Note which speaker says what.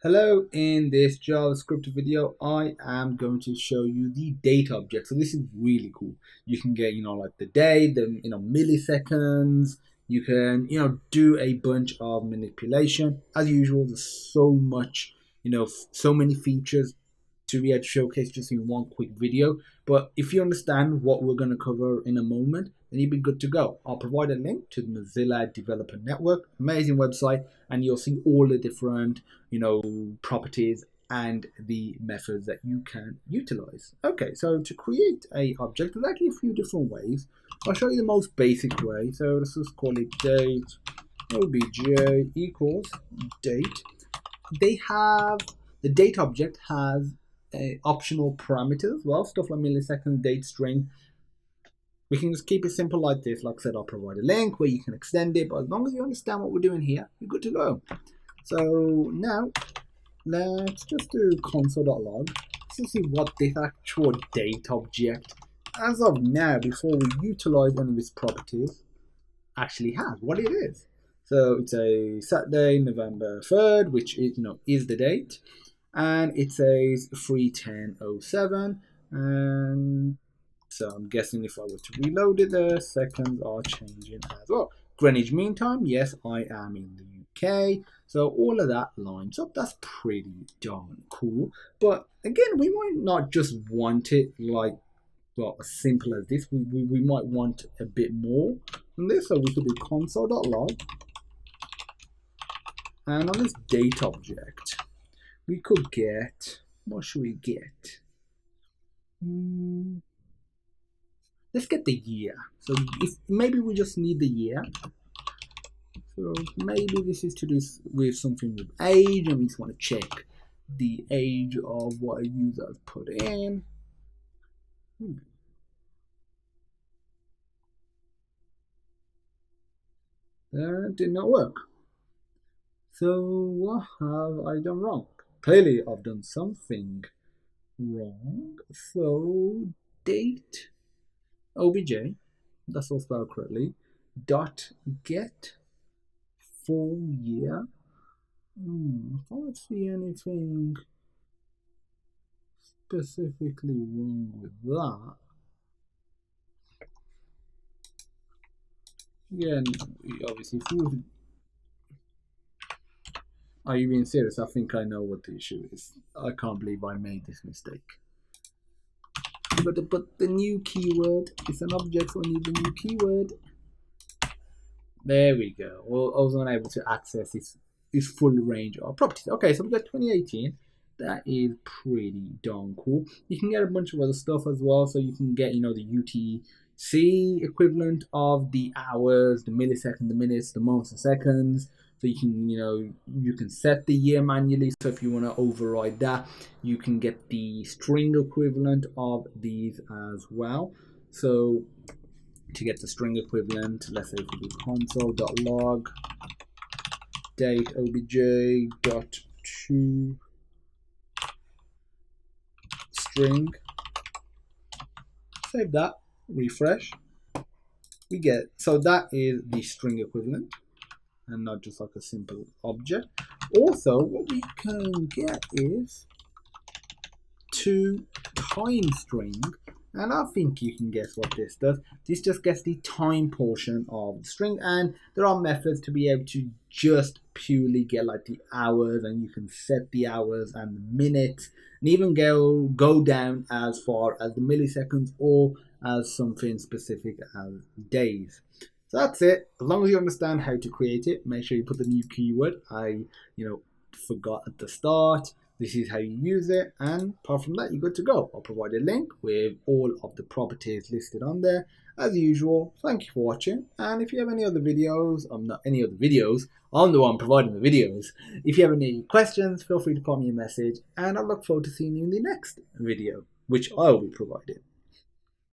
Speaker 1: Hello, in this JavaScript video, I am going to show you the date object. So this is really cool. You can get, like the day, the, milliseconds. You can, do a bunch of manipulation. As usual, there's so much, so many features to be able to showcase just in one quick video. But if you understand what we're going to cover in a moment, then you'll be good to go. I'll provide a link to the Mozilla Developer Network, amazing website, and you'll see all the different, properties and the methods that you can utilize. Okay, so to create a object, there's actually a few different ways. I'll show you the most basic way. So let's just call it date obj equals date. The date object has optional parameters as well, stuff like millisecond, date, string. We can just keep it simple like this. Like I said, I'll provide a link where you can extend it, but as long as you understand what we're doing here, you're good to go. So now, let's just do console.log to see what this actual date object, as of now, before we utilize any of its properties, actually has, what it is. So it's a Saturday, November 3rd, which is, is the date. And it says 3:10:07, and so I'm guessing if I were to reload it, the seconds are changing as well. Greenwich Mean Time, yes, I am in the UK, so all of that lines up. That's pretty darn cool. But again, we might not just want it like, well, as simple as this. We might want a bit more than this, so we could do console.log, and on this date object, we could get, what should we get? Let's get the year. So if maybe we just need the year. So maybe this is to do with something with age, and we just want to check the age of what a user has put in. That did not work. So what have I done wrong? Clearly, I've done something wrong. So date obj, that's all spelled correctly, dot get full year. I can't see anything specifically wrong with that. Yeah, obviously, are you being serious? I think I know what the issue is. I can't believe I made this mistake. But the new keyword is an object, so I need the new keyword. There we go. Well, I was unable to access this full range of properties. Okay, so we got 2018. That is pretty darn cool. You can get a bunch of other stuff as well. So you can get, the UTC equivalent of the hours, the millisecond, the minutes, the months, and seconds. So you can, you can set the year manually. So if you want to override that, you can get the string equivalent of these as well. So to get the string equivalent, let's say if we do console.log date obj dot to string, save that, refresh, we get, so that is the string equivalent and not just like a simple object. Also, what we can get is to time string, and I think you can guess what this does. This just gets the time portion of the string, and there are methods to be able to just purely get like the hours, and you can set the hours and the minutes, and even go down as far as the milliseconds or as something specific as days. So that's it. As long as you understand how to create it, make sure you put the new keyword. I, forgot at the start. This is how you use it, and apart from that, you're good to go. I'll provide a link with all of the properties listed on there. As usual, thank you for watching, and if you have any other videos, I'm the one providing the videos. If you have any questions, feel free to pop me a message, and I look forward to seeing you in the next video, which I will be providing.